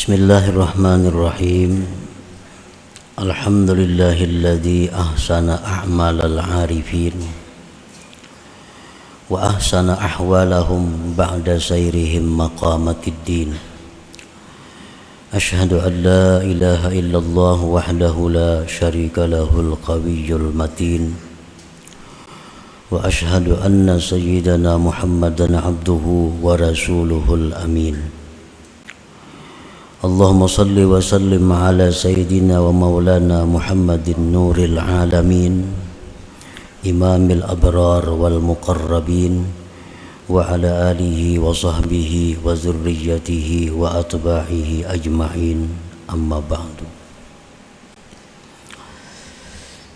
Bismillahirrahmanirrahim. Alhamdulillahilladzi ahsana a'malal 'arifin wa ahsana ahwalahum ba'da sayrihim maqamatid din. Asyhadu an la ilaha illallah wahdahu la syarika lahul qawiyyul matin. Wa asyhadu anna sayyidana Muhammadan 'abduhu wa rasuluhul amin. Allahumma salli wa sallim ala sayyidina wa maulana Muhammadin nuril alamin, imamil abrar wal muqarrabin, wa ala alihi wa sahbihi wa zurriyyatihi wa atba'ihi ajma'in, amma ba'du.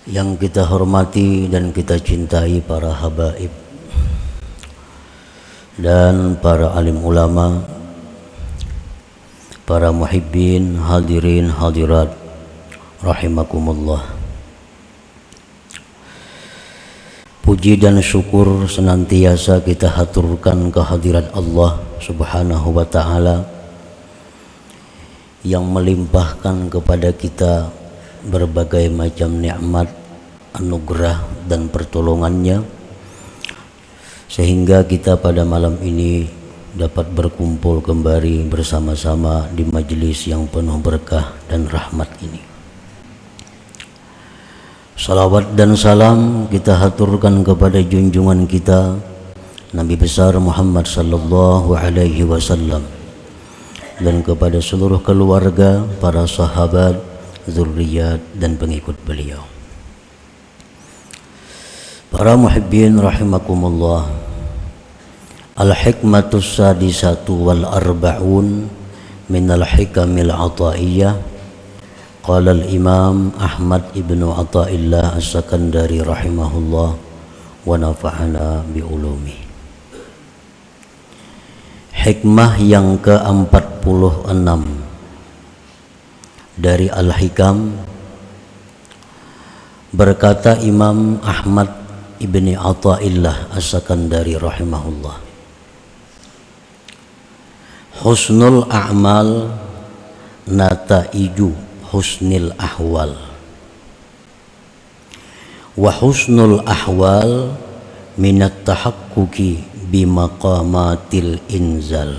Yang kita hormati dan kita cintai para habaib dan para alim ulama, para muhibbin, hadirin, hadirat, rahimakumullah. Puji dan syukur senantiasa kita haturkan kehadirat Allah subhanahu wa ta'ala yang melimpahkan kepada kita berbagai macam nikmat, anugerah dan pertolongannya, sehingga kita pada malam ini dapat berkumpul kembali bersama-sama di majelis yang penuh berkah dan rahmat ini. Salawat dan salam kita haturkan kepada junjungan kita Nabi besar Muhammad sallallahu alaihi wasallam dan kepada seluruh keluarga, para sahabat, zurriyat dan pengikut beliau. Para muhibbin rahimakumullah. Al-hikmatus sadisatu wal arba'un minal hikamil ataiyah. Qala al-imam Ahmad ibnu Athaillah as-Sakandari rahimahullah wa nafa'ana bi'ulumi. Hikmah yang ke-46 dari Al-Hikam, berkata Imam Ahmad ibni Athaillah as-Sakandari rahimahullah, husnul a'mal nataiju husnil ahwal, wa husnul ahwal minat tahakkuki bimaqamatil inzal.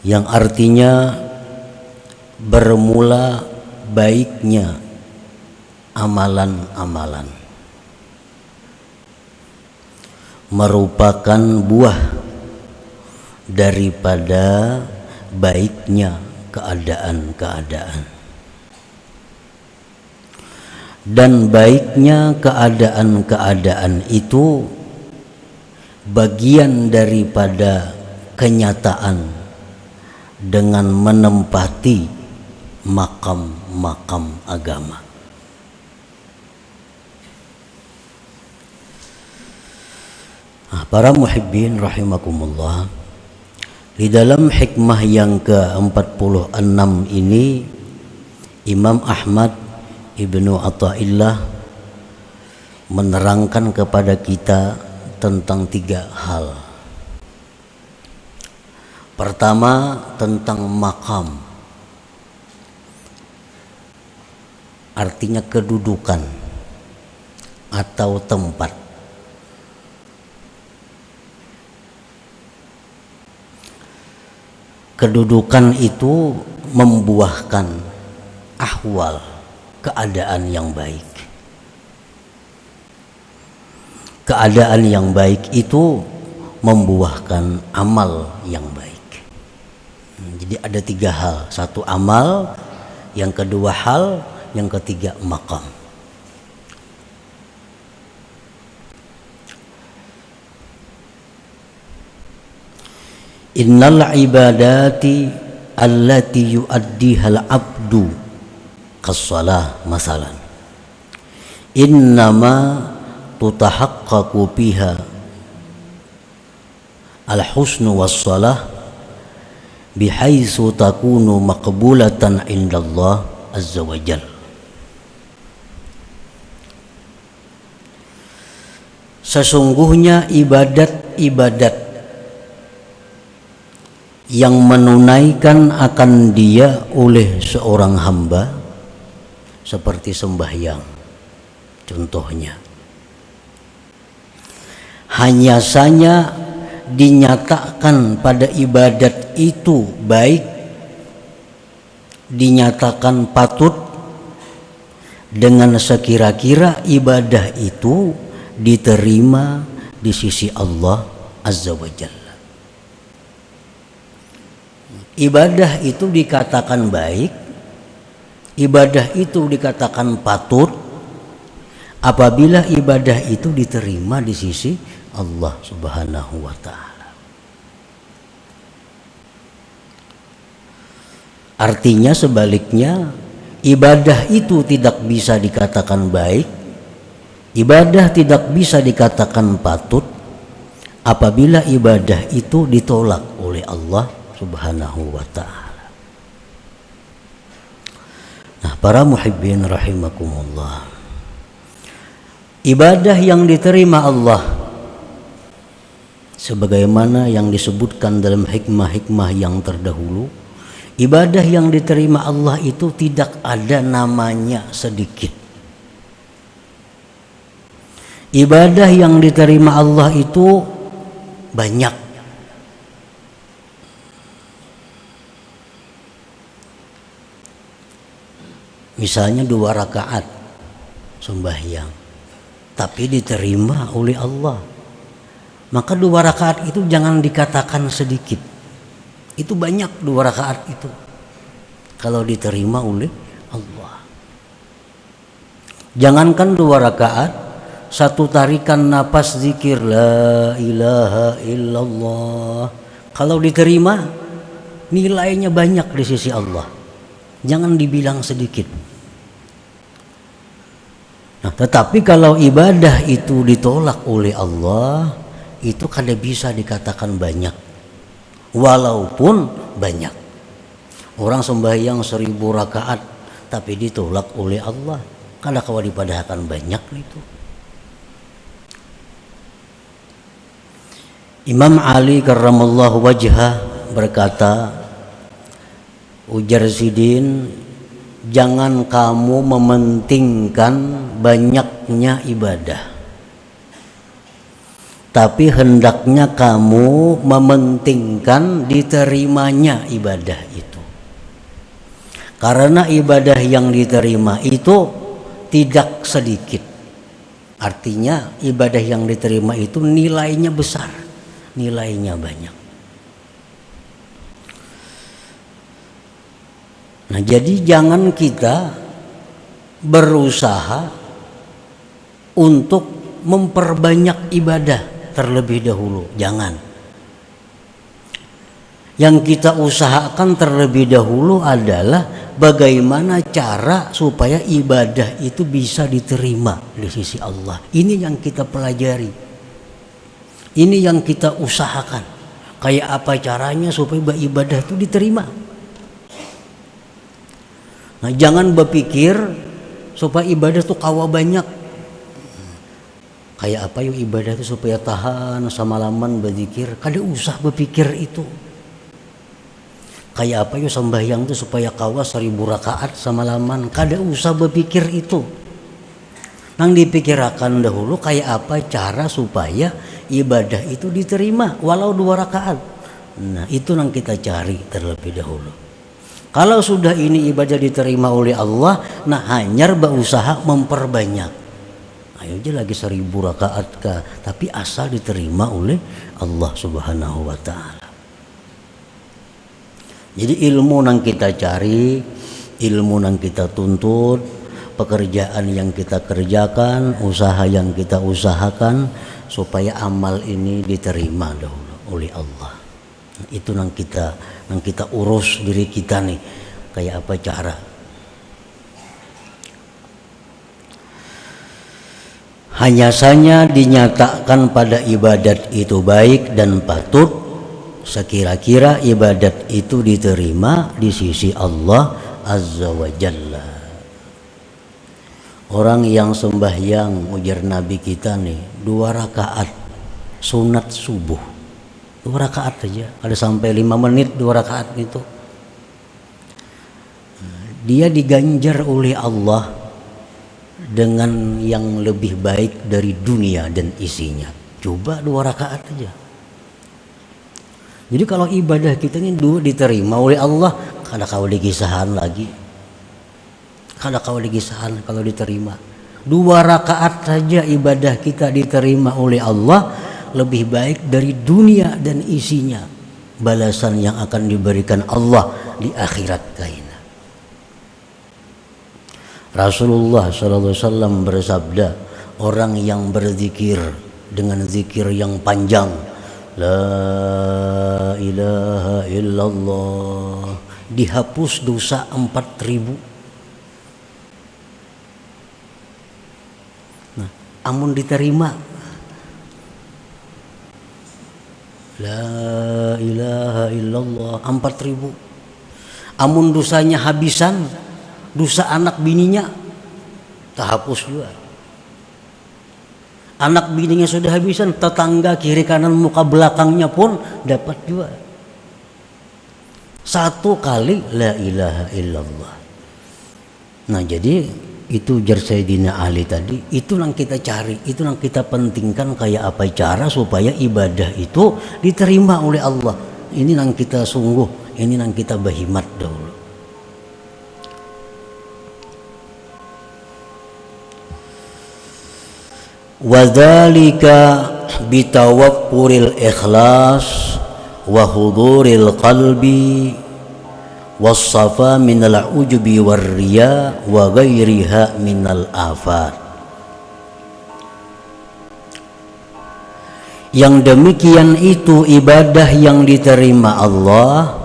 Yang artinya bermula baiknya amalan-amalan merupakan buah daripada baiknya keadaan-keadaan, dan baiknya keadaan-keadaan itu bagian daripada kenyataan dengan menempati makam-makam agama. Para muhibbin rahimakumullah, di dalam hikmah yang ke-46 ini Imam Ahmad ibnu Athaillah menerangkan kepada kita tentang 3 hal. Pertama, tentang makam, artinya kedudukan atau tempat. Kedudukan itu membuahkan ahwal, keadaan yang baik. Keadaan yang baik itu membuahkan amal yang baik. Jadi ada 3 hal. 1 amal, yang kedua hal, yang ketiga makam. Innal ibadati allati yu'addihal abdu kas-shalah masalan innama tutahaqqaqu biha al-husnu was-shalah bihaitsu takunu maqbulatan indallah azza wa jalla. Sesungguhnya ibadat-ibadat yang menunaikan akan dia oleh seorang hamba seperti sembahyang contohnya, hanya saja dinyatakan pada ibadat itu baik, dinyatakan patut dengan sekira-kira ibadah itu diterima di sisi Allah Azza wa Jalla. Ibadah itu dikatakan baik, ibadah itu dikatakan patut apabila ibadah itu diterima di sisi Allah Subhanahu wa Ta'ala. Artinya sebaliknya, ibadah itu tidak bisa dikatakan baik, ibadah tidak bisa dikatakan patut apabila ibadah itu ditolak oleh Allah Subhanahu wa Ta'ala. Nah, para muhibbin rahimakumullah, ibadah yang diterima Allah sebagaimana yang disebutkan dalam hikmah-hikmah yang terdahulu, ibadah yang diterima Allah itu tidak ada namanya sedikit. Ibadah yang diterima Allah itu banyak. Misalnya 2 rakaat sembahyang, tapi diterima oleh Allah. Maka 2 rakaat itu jangan dikatakan sedikit. Itu banyak 2 rakaat itu kalau diterima oleh Allah. Jangankan 2 rakaat, 1 tarikan napas zikir la ilaha illallah, kalau diterima nilainya banyak di sisi Allah. Jangan dibilang sedikit. Nah, tetapi kalau ibadah itu ditolak oleh Allah, itu kada bisa dikatakan banyak, walaupun banyak. Orang sembahyang 1000 rakaat tapi ditolak oleh Allah, kada kawa dipadahkan banyak itu. Imam Ali karramallahu wajhah berkata, ujar Sidin, jangan kamu mementingkan banyaknya ibadah, tapi hendaknya kamu mementingkan diterimanya ibadah itu. Karena ibadah yang diterima itu tidak sedikit. Artinya ibadah yang diterima itu nilainya besar, nilainya banyak. Nah, jadi jangan kita berusaha untuk memperbanyak ibadah terlebih dahulu, jangan. Yang kita usahakan terlebih dahulu adalah bagaimana cara supaya ibadah itu bisa diterima di sisi Allah. Ini yang kita pelajari, ini yang kita usahakan. Kayak apa caranya supaya ibadah itu diterima. Nah, jangan berpikir supaya ibadah itu kawa banyak. Kayak apa yuk ibadah itu supaya tahan semalaman berzikir, kada usah berpikir itu. Kayak apa yuk sembahyang itu supaya kawa 1000 rakaat semalaman, kada usah berpikir itu. Nang dipikirkan dahulu kayak apa cara supaya ibadah itu diterima walau 2 rakaat. Nah, itu yang kita cari terlebih dahulu. Kalau sudah ini ibadah diterima oleh Allah, nah hanya berusaha memperbanyak. Ayo aja lagi 1000 rakaat kah, tapi asal diterima oleh Allah Subhanahu wa Ta'ala. Jadi ilmu yang kita cari, ilmu yang kita tuntut, pekerjaan yang kita kerjakan, usaha yang kita usahakan supaya amal ini diterima dahulu oleh Allah. Itu yang kita urus diri kita nih, kayak apa cara. Hanya saja dinyatakan pada ibadat itu baik dan patut sekira-kira ibadat itu diterima di sisi Allah Azza wa Jalla. Orang yang sembahyang, ujar Nabi kita nih, 2 rakaat sunat subuh, 2 rakaat aja, ada sampai 5 menit 2 rakaat itu. Dia diganjar oleh Allah dengan yang lebih baik dari dunia dan isinya. Coba 2 rakaat aja. Jadi kalau ibadah kita ini diterima oleh Allah, kada kau dikisahan lagi. Kada kau dikisahan kalau diterima. 2 rakaat saja ibadah kita diterima oleh Allah, lebih baik dari dunia dan isinya. Balasan yang akan diberikan Allah di akhirat kaina. Rasulullah SAW bersabda, orang yang berzikir dengan zikir yang panjang, La ilaha illallah, dihapus dosa 4.000. Nah, amun diterima La ilaha illallah 4.000. Amun dosanya habisan, dosa anak bininya terhapus juga. Anak bininya sudah habisan, tetangga kiri kanan muka belakangnya pun dapat juga. 1 kali la ilaha illallah. Nah, jadi itu jar Sayyidina Ali tadi, itu yang kita cari, itu yang kita pentingkan, kayak apa cara supaya ibadah itu diterima oleh Allah. Ini yang kita sungguh, ini yang kita berhimat dahulu. Wadzalika bitawaqquril ikhlas wa huduril qalbi wassafa minal ujubi warriya wa ghairiha minal afat. Yang demikian itu ibadah yang diterima Allah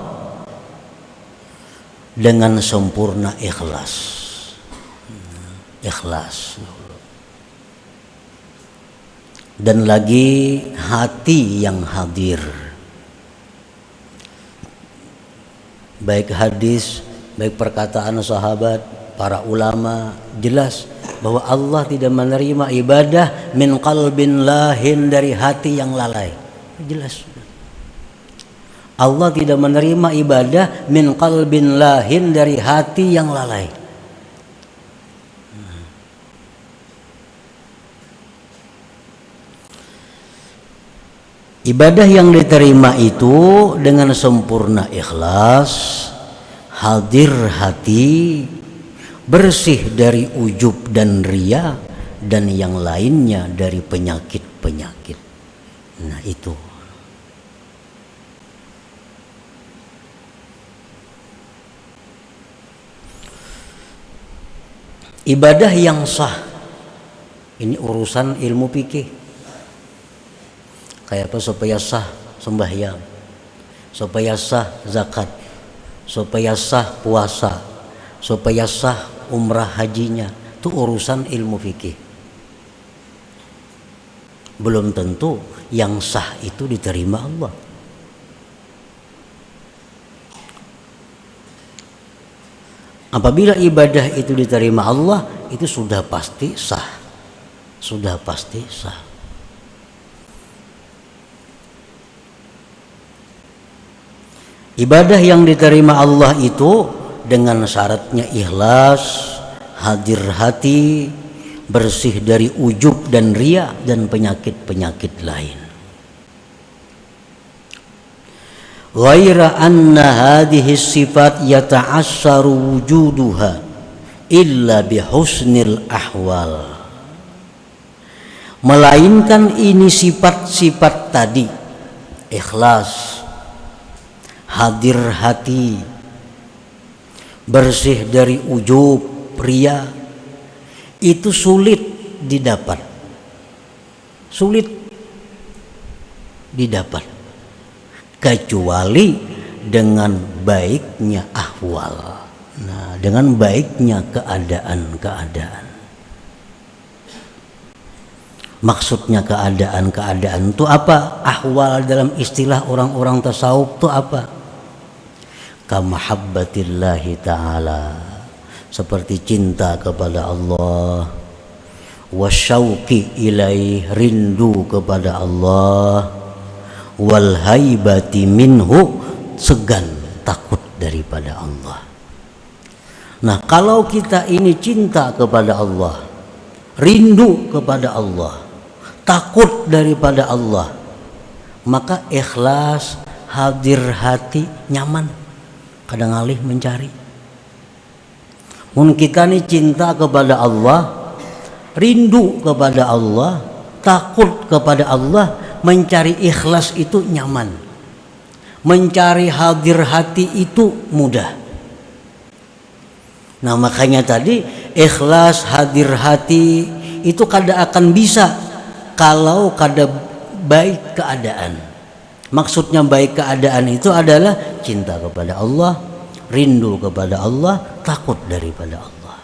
dengan sempurna ikhlas. Ikhlas. Dan lagi hati yang hadir. Baik hadis, baik perkataan sahabat, para ulama, jelas bahwa Allah tidak menerima ibadah min qalbin lahin, dari hati yang lalai. Jelas. Allah tidak menerima ibadah min qalbin lahin, dari hati yang lalai. Ibadah yang diterima itu dengan sempurna ikhlas, hadir hati, bersih dari ujub dan riya dan yang lainnya dari penyakit-penyakit. Nah, itu. Ibadah yang sah. Ini urusan ilmu fikih. Kayak apa supaya sah sembahyang, supaya sah zakat, supaya sah puasa, supaya sah umrah hajinya. Itu urusan ilmu fikih. Belum tentu yang sah itu diterima Allah. Apabila ibadah itu diterima Allah, itu sudah pasti sah. Sudah pasti sah. Ibadah yang diterima Allah itu dengan syaratnya ikhlas, hadir hati, bersih dari ujub dan riya dan penyakit-penyakit lain. Ghaira anna hadhihi sifat yata'assaru wujuduha illa bihusnil ahwal. Melainkan ini sifat-sifat tadi, ikhlas, hadir hati, bersih dari ujub, riya, itu sulit didapat. Sulit didapat kecuali dengan baiknya ahwal. Nah, dengan baiknya keadaan-keadaan. Maksudnya keadaan-keadaan itu apa? Ahwal dalam istilah orang-orang tasawuf itu apa? Kamahabbatillahi ta'ala, seperti cinta kepada Allah, wasyauqi ilaih, rindu kepada Allah, wal haibati minhu, segan takut daripada Allah. Nah, kalau kita ini cinta kepada Allah, rindu kepada Allah, takut daripada Allah, maka ikhlas, hadir hati, nyaman, kadang alih mencari. Mun kita ini cinta kepada Allah, rindu kepada Allah, takut kepada Allah, mencari ikhlas itu nyaman, mencari hadir hati itu mudah. Nah, makanya tadi ikhlas hadir hati itu kada akan bisa kalau kada baik keadaan. Maksudnya baik keadaan itu adalah cinta kepada Allah, rindu kepada Allah, takut daripada Allah.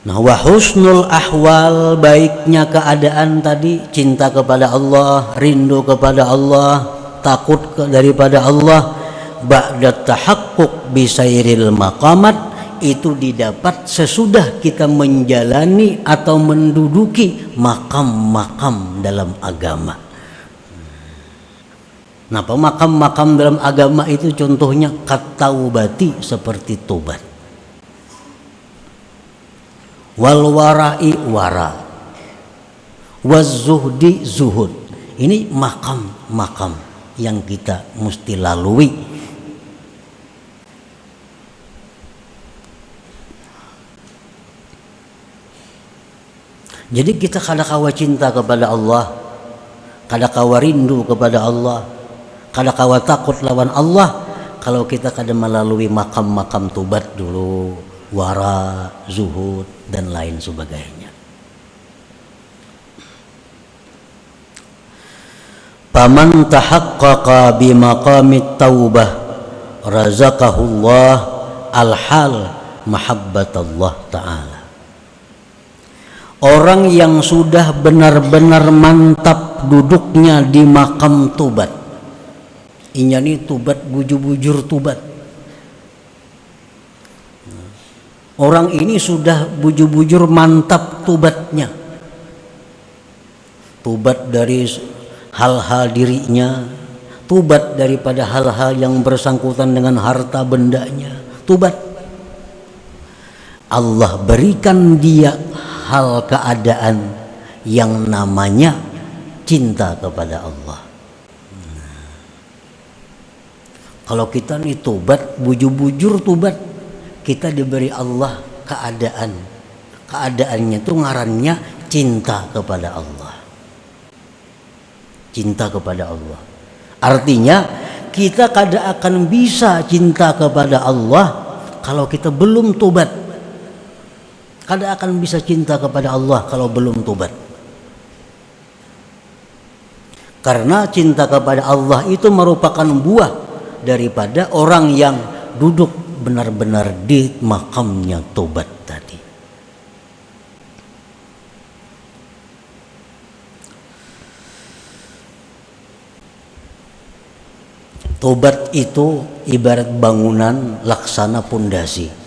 Nah, wa husnul ahwal, baiknya keadaan tadi, cinta kepada Allah, rindu kepada Allah, takut daripada Allah, ba'da tahaqquq bisairil maqamat, itu didapat sesudah kita menjalani atau menduduki makam-makam dalam agama. Nah, makam-makam dalam agama itu contohnya kataubati, seperti tobat, wal wara'i wara, waz zuhdi zuhud. Ini makam-makam yang kita mesti lalui. Jadi kita kada kawa cinta kepada Allah, kada kawa rindu kepada Allah, kada kawa takut lawan Allah kalau kita kada melalui makam-makam tobat dulu, wara, zuhud, dan lain sebagainya. Paman tahaqqaqa bi maqamit taubah razaqahullah al-hal mahabbatallah ta'ala. Orang yang sudah benar-benar mantap duduknya di makam tobat, inya nih tobat bujur-bujur tobat. Orang ini sudah bujur-bujur mantap tobatnya, tobat dari hal-hal dirinya, tobat daripada hal-hal yang bersangkutan dengan harta bendanya, tobat. Allah berikan dia hal keadaan yang namanya cinta kepada Allah. Kalau kita nih tobat, bujur-bujur tobat, kita diberi Allah keadaannya itu ngarannya cinta kepada Allah. Cinta kepada Allah artinya kita kada akan bisa cinta kepada Allah kalau kita belum tobat. Kada akan bisa cinta kepada Allah kalau belum tobat. Karena cinta kepada Allah itu merupakan buah daripada orang yang duduk benar-benar di makamnya tobat tadi. Tobat itu ibarat bangunan laksana pondasi.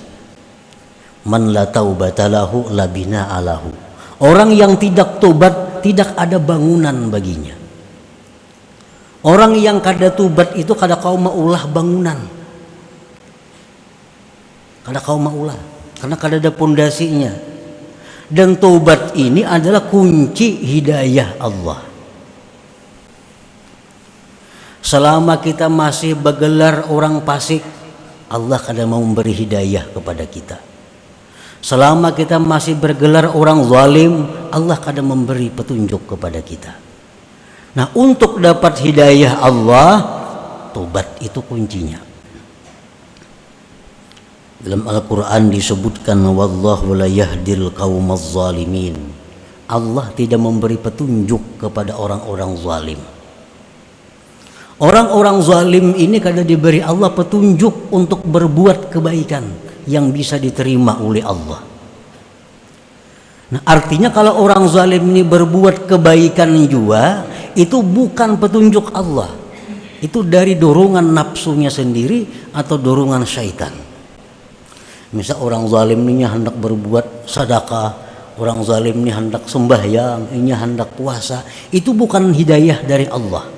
Man la taubata lahu labina alahu. Orang yang tidak tobat tidak ada bangunan baginya. Orang yang kada tobat itu kada kau maulah bangunan, kada kau maulah, karena kada ada pondasinya. Dan tobat ini adalah kunci hidayah Allah. Selama kita masih bergelar orang fasik, Allah kada mau memberi hidayah kepada kita. Selama kita masih bergelar orang zalim, Allah kada memberi petunjuk kepada kita. Nah, untuk dapat hidayah Allah, tobat itu kuncinya. Dalam Al-Quran disebutkan, wallahu la yahdil qaumaz zalimin. Allah tidak memberi petunjuk kepada orang-orang zalim. Orang-orang zalim ini kada diberi Allah petunjuk untuk berbuat kebaikan yang bisa diterima oleh Allah. Nah, artinya kalau orang zalim ini berbuat kebaikan juga, itu bukan petunjuk Allah. Itu dari dorongan nafsunya sendiri atau dorongan syaitan. Misal orang zalim ini hendak berbuat sedekah, Orang zalim ini hendak sembahyang, ini hendak puasa, itu bukan hidayah dari Allah.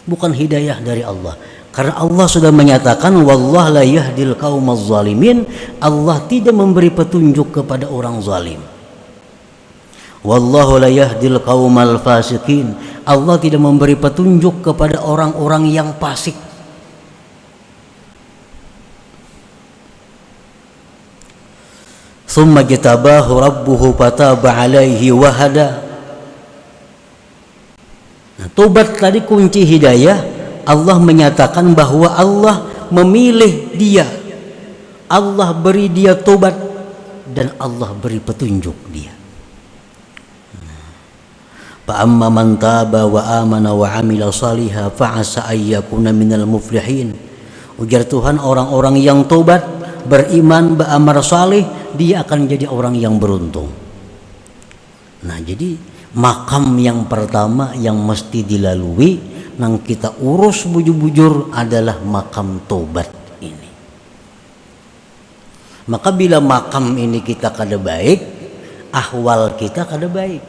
Bukan hidayah dari Allah. Karena Allah sudah menyatakan wallahu la yahdil qaumaz zalimin, Allah tidak memberi petunjuk kepada orang zalim. Wallahu la yahdil qaumal fasiqin, Allah tidak memberi petunjuk kepada orang-orang yang fasik. Tsumma jatabahu rabbuhu fataba alaihi wa hada. Nah, tobat tadi kunci hidayah. Allah menyatakan bahwa Allah memilih dia, Allah beri dia tobat, dan Allah beri petunjuk dia. Fa amma man taba wa amana wa amila salihah fa asa ayyakuna minal muflihin. Ujar Tuhan, orang-orang yang tobat, beriman, beramal saleh, dia akan jadi orang yang beruntung. Nah, jadi makam yang pertama yang mesti dilalui nang kita urus bujur-bujur adalah makam tobat ini. Maka bila makam ini kita kada baik, ahwal kita kada baik.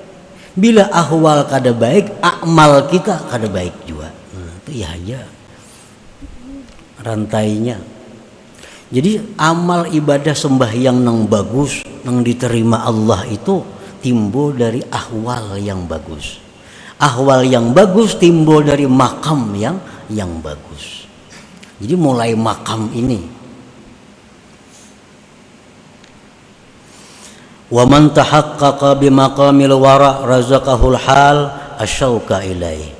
Bila ahwal kada baik, amal kita kada baik juga. Nah, itu ya aja rantainya. Jadi amal ibadah sembahyang nang bagus, nang diterima Allah itu timbul dari ahwal yang bagus. Ahwal yang bagus timbul dari makam yang bagus. Jadi mulai makam ini. Wa man tahaqqaqa bi maqamil wara razaqahul hal asyauka ilai.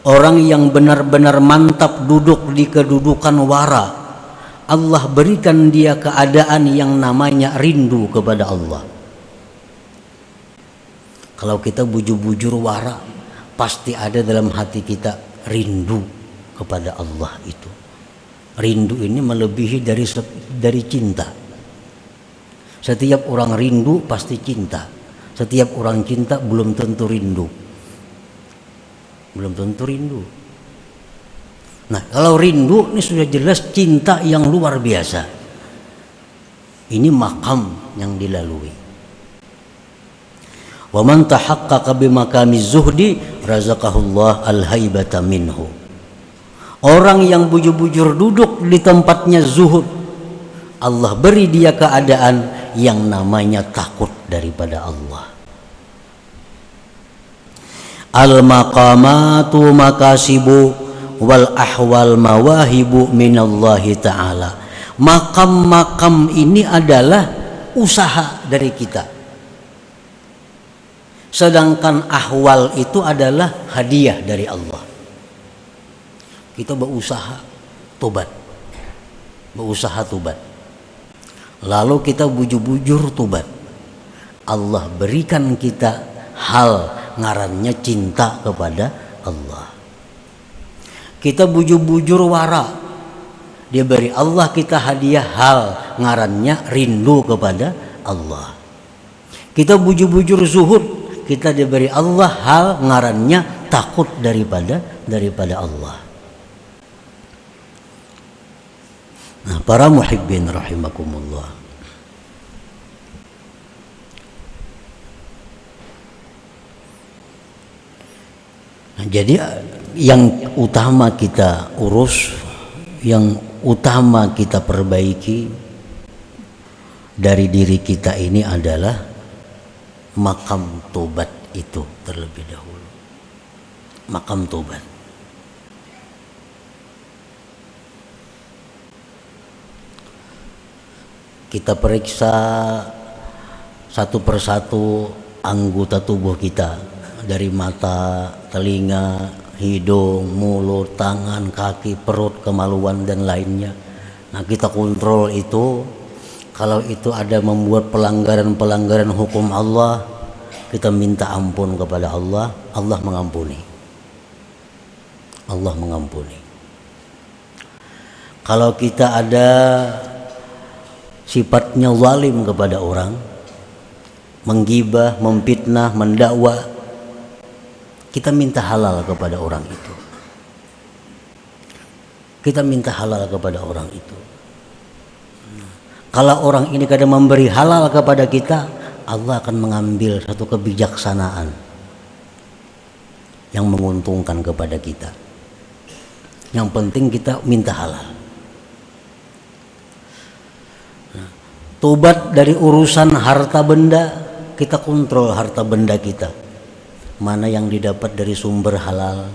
Orang yang benar-benar mantap duduk di kedudukan wara, Allah berikan dia keadaan yang namanya rindu kepada Allah. Kalau kita bujur-bujur wara, pasti ada dalam hati kita rindu kepada Allah itu. Rindu ini melebihi dari cinta. Setiap orang rindu pasti cinta. Setiap orang cinta belum tentu rindu. Belum tentu rindu. Nah, kalau rindu ini sudah jelas cinta yang luar biasa. Ini makam yang dilalui. Wa man tahaqqaqa bi makamiz zuhdi razaqahullah al-haibata minhu. Orang yang bujur-bujur duduk di tempatnya zuhud, Allah beri dia keadaan yang namanya takut daripada Allah. Al-maqamatu makasibu wal ahwal mawahibu minallahi ta'ala. Makam-makam ini adalah usaha dari kita, sedangkan ahwal itu adalah hadiah dari Allah. Kita berusaha tobat, lalu kita bujur-bujur tobat, Allah berikan kita hal ngarannya cinta kepada Allah. Kita bujur-bujur wara, dia beri Allah kita hadiah hal ngarannya rindu kepada Allah. Kita bujur-bujur zuhud, kita diberi Allah hal ngarannya takut daripada Allah. Nah, para muhibbin rahimakumullah, nah, jadi yang utama kita urus, yang utama kita perbaiki dari diri kita ini adalah makam tobat itu terlebih dahulu. Makam tobat. Kita periksa satu persatu anggota tubuh kita, dari mata, telinga, hidung, mulut, tangan, kaki, perut, kemaluan dan lainnya. Nah, kita kontrol itu. Kalau itu ada membuat pelanggaran-pelanggaran hukum Allah, kita minta ampun kepada Allah, Allah mengampuni. Allah mengampuni. Kalau kita ada sifatnya zalim kepada orang, menggibah, memfitnah, mendakwa, kita minta halal kepada orang itu. Kita minta halal kepada orang itu. Kalau orang ini kadang memberi halal kepada kita, Allah akan mengambil satu kebijaksanaan yang menguntungkan kepada kita. Yang penting kita minta halal. Tobat dari urusan harta benda, kita kontrol harta benda kita. Mana yang didapat dari sumber halal,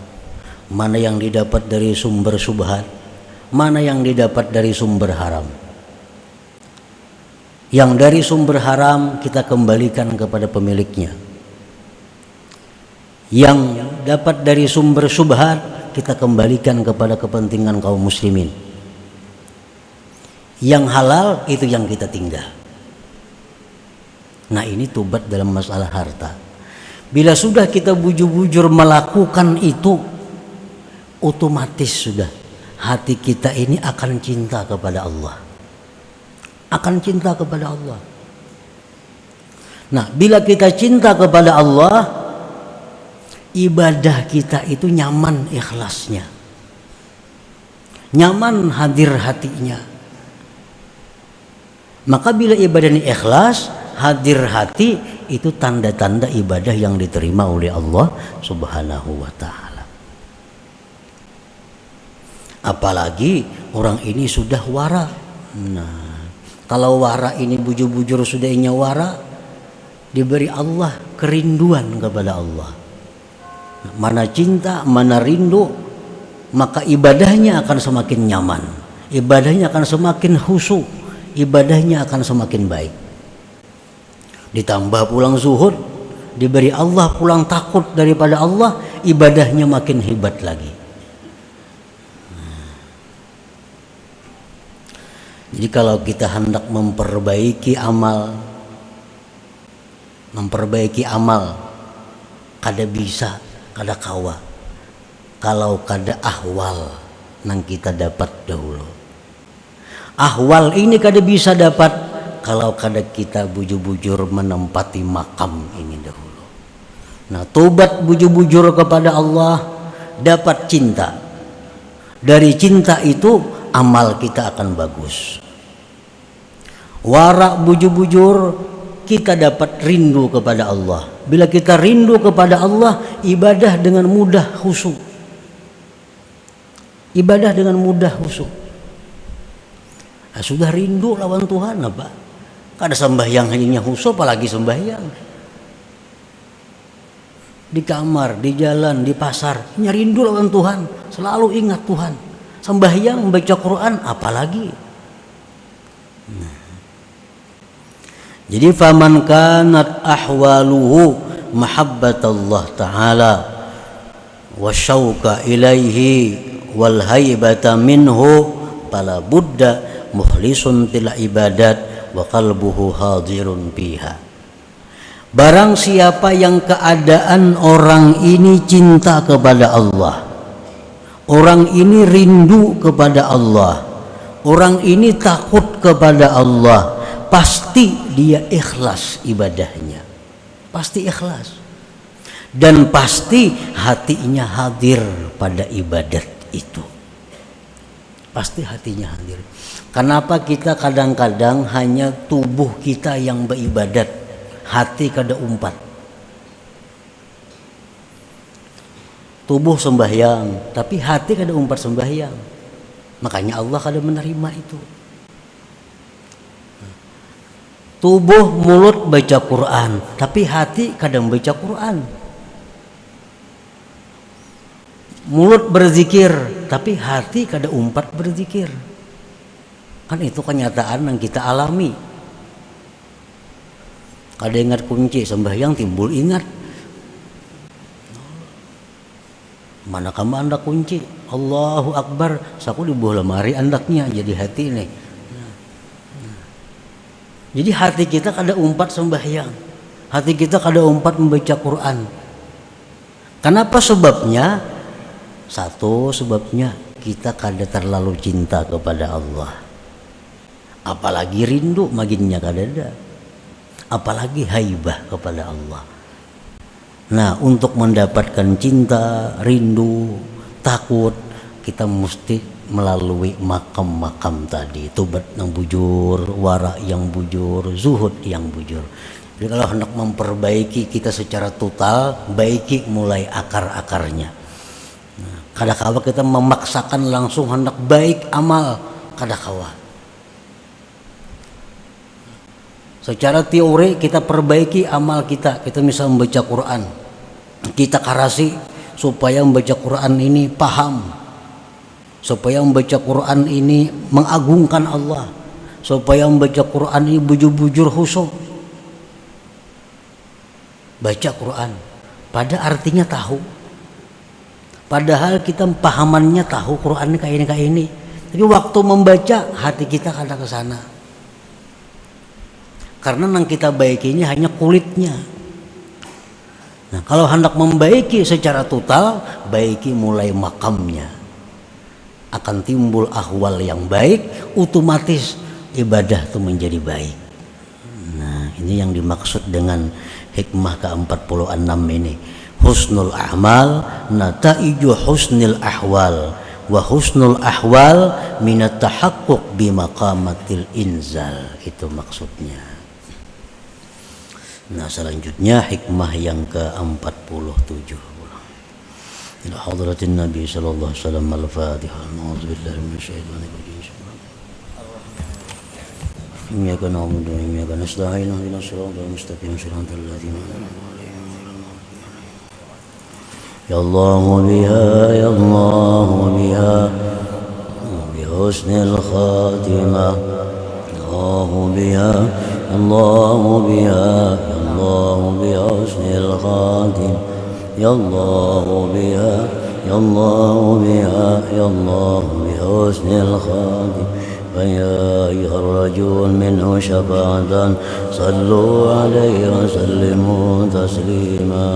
mana yang didapat dari sumber syubhat, mana yang didapat dari sumber haram. Yang dari sumber haram kita kembalikan kepada pemiliknya. Yang dapat dari sumber syubhat kita kembalikan kepada kepentingan kaum muslimin. Yang halal itu yang kita tinggal. Nah, ini tobat dalam masalah harta. Bila sudah kita bujur-bujur melakukan itu, otomatis sudah hati kita ini akan cinta kepada Allah. Akan cinta kepada Allah. Nah, bila kita cinta kepada Allah, ibadah kita itu nyaman ikhlasnya, nyaman hadir hatinya. Maka bila ibadah ini ikhlas, hadir hati, itu tanda-tanda ibadah yang diterima oleh Allah Subhanahu wa ta'ala. Apalagi orang ini sudah wara. Nah, kalau wara ini bujur-bujur sudah inya wara, diberi Allah kerinduan kepada Allah. Mana cinta, mana rindu, maka ibadahnya akan semakin nyaman, ibadahnya akan semakin khusyuk, ibadahnya akan semakin baik. Ditambah pulang zuhud, diberi Allah pulang takut daripada Allah, ibadahnya makin hebat lagi. Jadi kalau kita hendak memperbaiki amal, kada bisa, kada kawa kalau kada ahwal nang kita dapat dahulu. Ahwal ini kada bisa dapat kalau kada kita bujur-bujur menempati makam ini dahulu. Nah, tobat bujur-bujur kepada Allah, dapat cinta. Dari cinta itu amal kita akan bagus. Wara bujur-bujur, kita dapat rindu kepada Allah. Bila kita rindu kepada Allah, ibadah dengan mudah khusyuk. Ibadah dengan mudah khusyuk. Nah, sudah rindu lawan Tuhan apa? Kada sembahyang hanya khusyuk, apalagi sembahyang. Di kamar, di jalan, di pasar, hanya rindu lawan Tuhan, selalu ingat Tuhan. Sembahyang, membaca Quran, apalagi. Nah. Jadi faman kanat ahwaluhu mahabbatallah ta'ala wa syauqa ilaihi wal haibata minhu fala budda mukhlisun til ibadat wa qalbuhu hadirun biha. Barang siapa yang keadaan orang ini cinta kepada Allah, orang ini rindu kepada Allah, orang ini takut kepada Allah, pasti dia ikhlas ibadahnya, pasti ikhlas, dan pasti hatinya hadir pada ibadat itu, pasti hatinya hadir. Kenapa kita kadang-kadang hanya tubuh kita yang beribadat, hati kada umpat? Tubuh sembahyang, tapi hati kada umpat sembahyang, makanya Allah kada menerima itu. Tubuh mulut baca Quran, tapi hati kadang baca Quran. Mulut berzikir, tapi hati kada umpat berzikir. Kan itu kenyataan yang kita alami. Kada ingat kunci sembahyang, timbul ingat. Mana kamu anda kunci? Allahu Akbar, saku di bawah lemari andaknya jadi hati nih. Jadi hati kita kada umpat sembahyang, hati kita kada umpat membaca Quran. Kenapa sebabnya? Satu sebabnya kita kada terlalu cinta kepada Allah. Apalagi rindu maginnya kada ada. Apalagi haibah kepada Allah. Nah, untuk mendapatkan cinta, rindu, takut, kita mesti melalui makam-makam tadi. Tobat yang bujur, wara yang bujur, zuhud yang bujur. Jadi kalau hendak memperbaiki kita secara total, baiki mulai akar-akarnya. Nah, kadang-kala kita memaksakan langsung hendak baik amal, kadang-kala. Secara teori kita perbaiki amal kita misal membaca Quran, kita karasi supaya membaca Quran ini paham, supaya membaca Quran ini mengagungkan Allah, supaya membaca Quran ini bujur-bujur khusyuk. Baca Quran, pada artinya tahu. Padahal kita pahamannya tahu Quran ini kayak ini. Tapi waktu membaca hati kita kadang ke sana. Karena yang kita baikinya hanya kulitnya. Nah, kalau hendak membaiki secara total, baiki mulai makamnya. Akan timbul ahwal yang baik, otomatis ibadah itu menjadi baik. Nah, ini yang dimaksud dengan hikmah ke-46 ini. Husnul a'mal nataiju husnil ahwal wa husnul ahwal minat tahaqquq bi maqamatil inzal. Itu maksudnya. Nah, selanjutnya hikmah yang ke-47. Ila hadratin Nabi sallallahu alaihi wasallam al-Fatihah. A'udzubillahi minasyaitonir rajim. إياك نعبد وإياك نستعين اهدنا الصراط المستقيم صراط الذين أنعمت عليهم غير المغضوب عليهم يا الله بها يا الله بها بحسن الخاتمة الله بها الله بها يا الله بحسن الخاتمة يا الله بها يا الله بها يا الله بحسن الخاتمة فيا أيها الرجل منه شفاعة صلوا عليه وسلموا تسليما